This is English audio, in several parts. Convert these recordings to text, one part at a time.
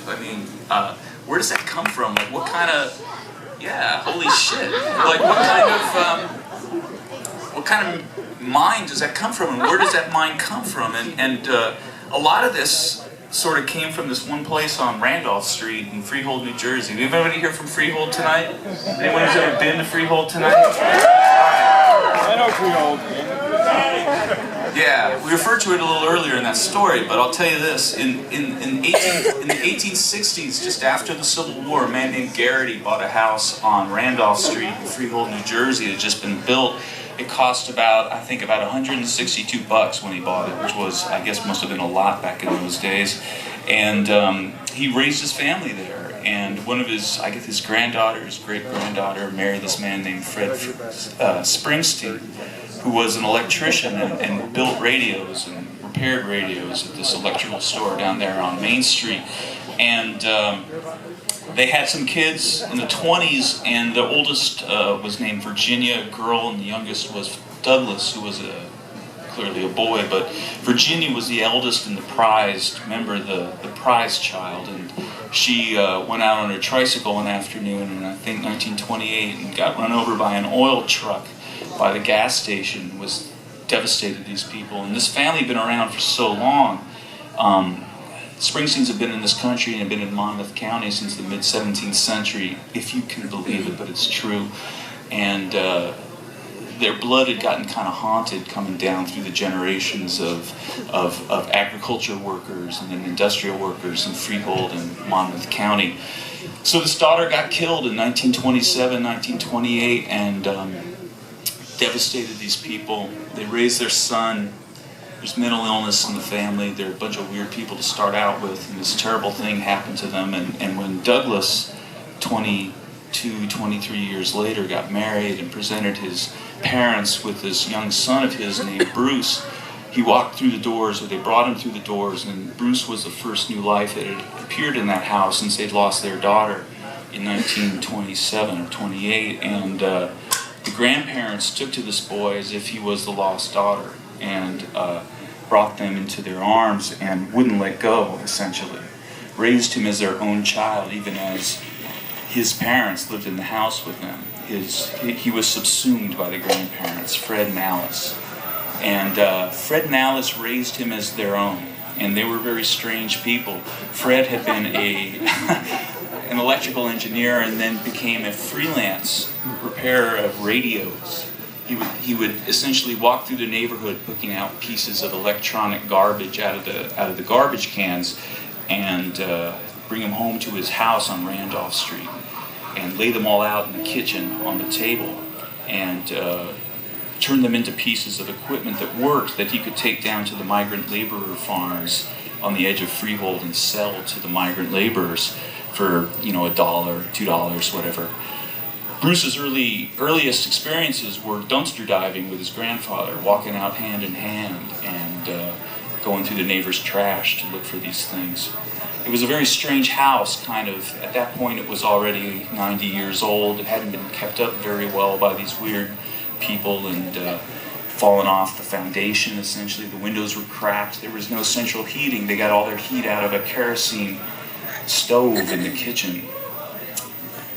I mean, where does that come from? Like, what kind of, yeah, holy shit. Like, what kind of mind does that come from, and where does that mind come from? And a lot of this sort of came from this one place on Randolph Street in Freehold, New Jersey. Do you have anybody here from Freehold tonight? Anyone who's ever been to Freehold tonight? I know Freehold. Yeah, we referred to it a little earlier in that story, but I'll tell you this. In the 1860s, just after the Civil War, a man named Garrity bought a house on Randolph Street in Freehold, New Jersey. It had just been built. It cost about $162 when he bought it, which was, I guess, must have been a lot back in those days. And he raised his family there. And one of his, I guess, his granddaughters, great-granddaughter, married this man named Fred Springsteen, who was an electrician and built radios and repaired radios at this electrical store down there on Main Street. And they had some kids in the 20s, and the oldest was named Virginia, a girl, and the youngest was Douglas, who was clearly a boy. But Virginia was the eldest and the prized member, the prized child, and she went out on her tricycle one afternoon in, I think, 1928, and got run over by an oil truck by the gas station. Was devastated these people, and this family had been around for so long. Springsteens have been in this country and have been in Monmouth County since the mid-17th century, if you can believe it, but it's true. And their blood had gotten kind of haunted coming down through the generations of agriculture workers and then industrial workers in Freehold and Monmouth County. So this daughter got killed in 1927, 1928, and devastated these people. They raised their son. There's mental illness in the family. They're a bunch of weird people to start out with, and this terrible thing happened to them. And when Douglas, 22, 23 years later, got married and presented his parents with this young son of his named Bruce, he walked through the doors, or they brought him through the doors, and Bruce was the first new life that had appeared in that house since they'd lost their daughter in 1927 or 28. And the grandparents took to this boy as if he was the lost daughter, and brought them into their arms and wouldn't let go, essentially. Raised him as their own child, even as his parents lived in the house with them. He was subsumed by the grandparents, Fred and Alice. And Fred and Alice raised him as their own, and they were very strange people. Fred had been an electrical engineer and then became a freelance repairer of radios. He would essentially walk through the neighborhood picking out pieces of electronic garbage out of the garbage cans and bring them home to his house on Randolph Street and lay them all out in the kitchen on the table and turn them into pieces of equipment that worked, that he could take down to the migrant laborer farms on the edge of Freehold and sell to the migrant laborers for, $1, $2, whatever. Bruce's earliest experiences were dumpster diving with his grandfather, walking out hand in hand and going through the neighbor's trash to look for these things. It was a very strange house, kind of. At that point, it was already 90 years old. It hadn't been kept up very well by these weird people and fallen off the foundation, essentially. The windows were cracked. There was no central heating. They got all their heat out of a kerosene stove in the kitchen.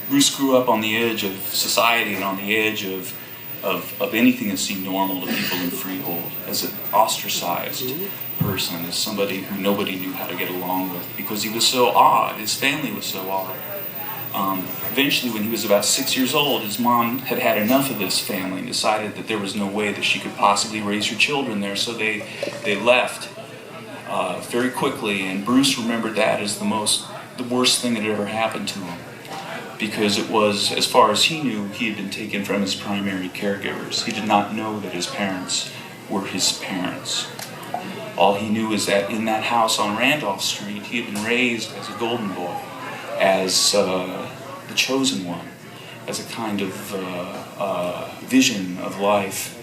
Bruce grew up on the edge of society and on the edge of anything that seemed normal to people in Freehold, as an ostracized person, as somebody who nobody knew how to get along with because he was so odd. His family was so odd. Eventually, when he was about 6 years old, his mom had had enough of this family and decided that there was no way that she could possibly raise her children there, so they left very quickly, and Bruce remembered that as the worst thing that had ever happened to him. Because it was, as far as he knew, he had been taken from his primary caregivers. He did not know that his parents were his parents. All he knew is that in that house on Randolph Street, he had been raised as a golden boy, as the chosen one, as a kind of vision of life.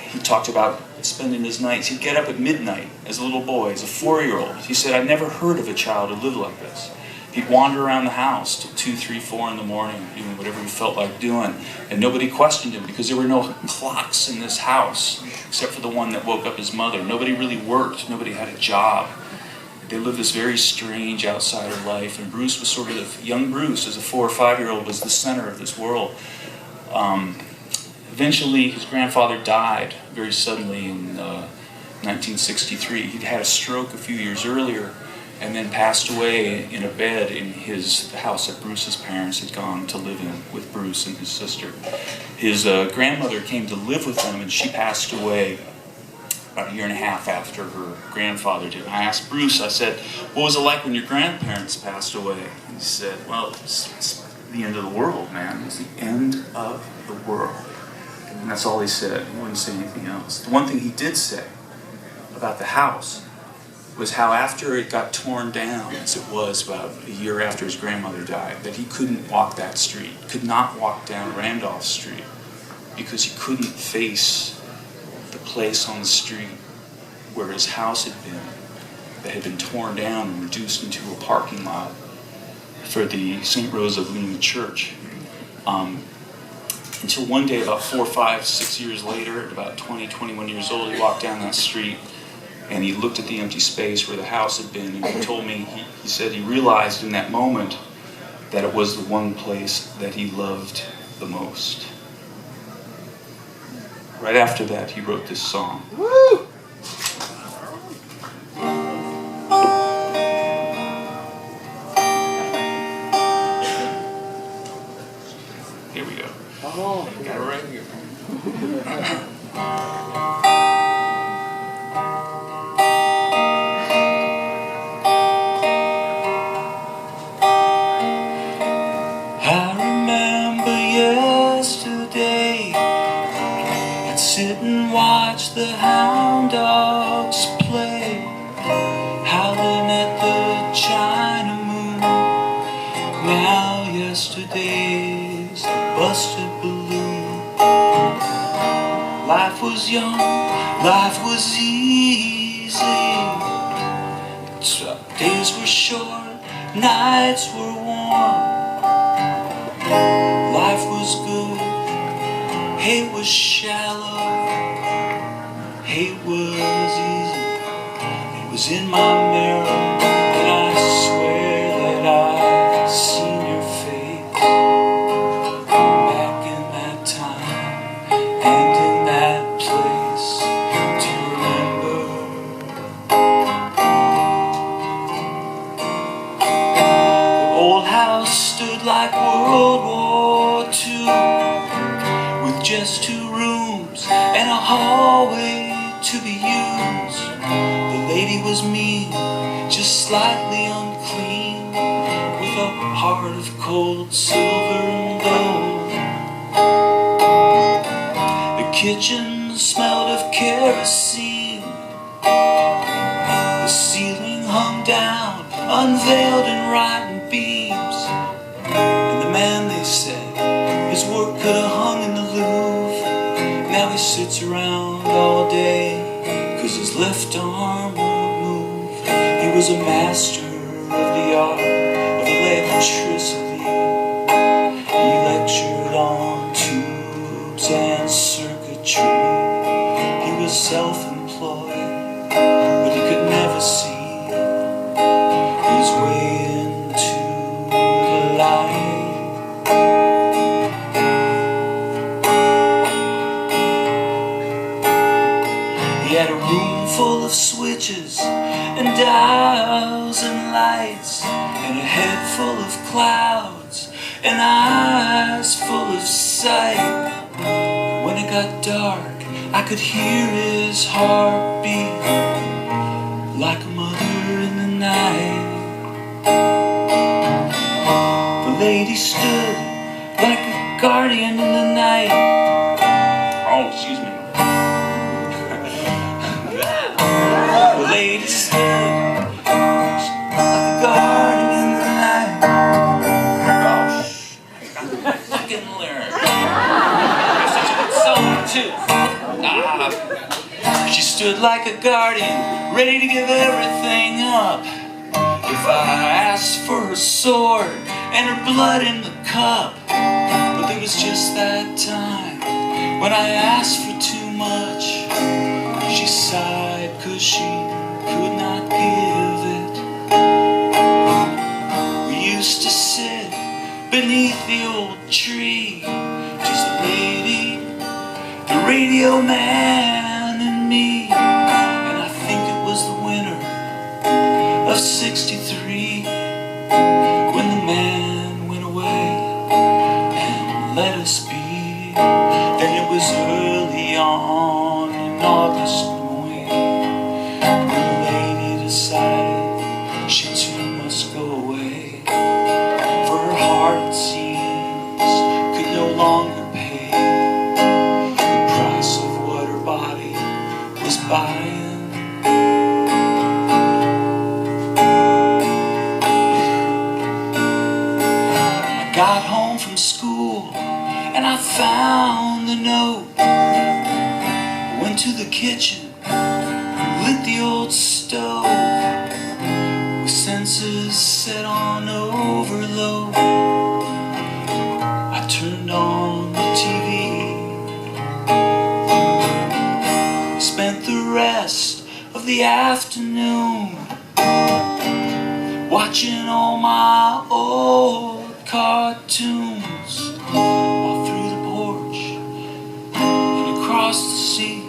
He talked about spending his nights. He'd get up at midnight as a little boy, as a 4-year-old. He said, "I've never heard of a child who lived like this." He'd wander around the house till 2, 3, 4 in the morning, doing whatever he felt like doing. And nobody questioned him because there were no clocks in this house, except for the one that woke up his mother. Nobody really worked. Nobody had a job. they lived this very strange outsider life, and Bruce was sort of, young Bruce, as a 4 or 5-year-old, was the center of this world. Eventually, his grandfather died very suddenly in 1963. He'd had a stroke a few years earlier, and then passed away in a bed in the house that Bruce's parents had gone to live in with Bruce and his sister. His grandmother came to live with them, and she passed away about a year and a half after her grandfather did. And I asked Bruce, I said, what was it like when your grandparents passed away? And he said, well, it's the end of the world, man. It's the end of the world. And that's all he said. He wouldn't say anything else. The one thing he did say about the house was how after it got torn down, as it was about a year after his grandmother died, that he couldn't walk that street, could not walk down Randolph Street, because he couldn't face the place on the street where his house had been, that had been torn down and reduced into a parking lot for the St. Rose of Lima Church. Until one day, about 4, 5, 6 years later, at about 20, 21 years old, he walked down that street and he looked at the empty space where the house had been, and he told me, he said he realized in that moment that it was the one place that he loved the most. Right after that, he wrote this song. Woo! Here we go. Oh, I got it right here. I remember yesterday, I'd sit and watch the hound dogs play, howling at the China moon. Now yesterday's busted balloon. Life was young, life was easy. Days were short, nights were warm. Life was good, hate was shallow, hate was easy. It was in my mirror, and I swear that I've seen your face back in that time and in that place. Do you remember? The old house stood like World War II, with just 2 rooms and a hallway to be used. The lady was mean, just slightly unclean, with a heart of cold silver and gold. The kitchen smelled of kerosene. The ceiling hung down, unveiled in rotten beams. And the man, they said, his work could have hung in the Louvre. Now he sits around all day, 'cause his left arm won't move. He was a master of the art of electricity. He lectured on tubes and circuitry. He was self-employed, but he could never see his way into the light. He had a room full of switches and dials and lights, and a head full of clouds and eyes full of sight. When it got dark, I could hear his heartbeat, like a mother in the night. The lady stood like a guardian in the night. Oh, excuse me. The lady stood like a guardian in the night. Oh, I can learn. That's such a good song, too. She stood like a guardian, ready to give everything up. If I asked for her sword and her blood in the cup. But there was just that time when I asked for too much. She sighed 'cause she could not give it. beneath the old tree. Just a lady, the radio man, and me. And I think it was the winter of '63 when the man went away and let us be. Then it was early on in August when the lady decided she too must go away. For her heart, it seems, could no longer pay the price of what her body was buying. I got home from school and I found the note. Went to the kitchen, lit the old stove, with sensors set on overload. I turned on the TV, spent the rest of the afternoon watching all my old cartoons, while through the porch and across the sea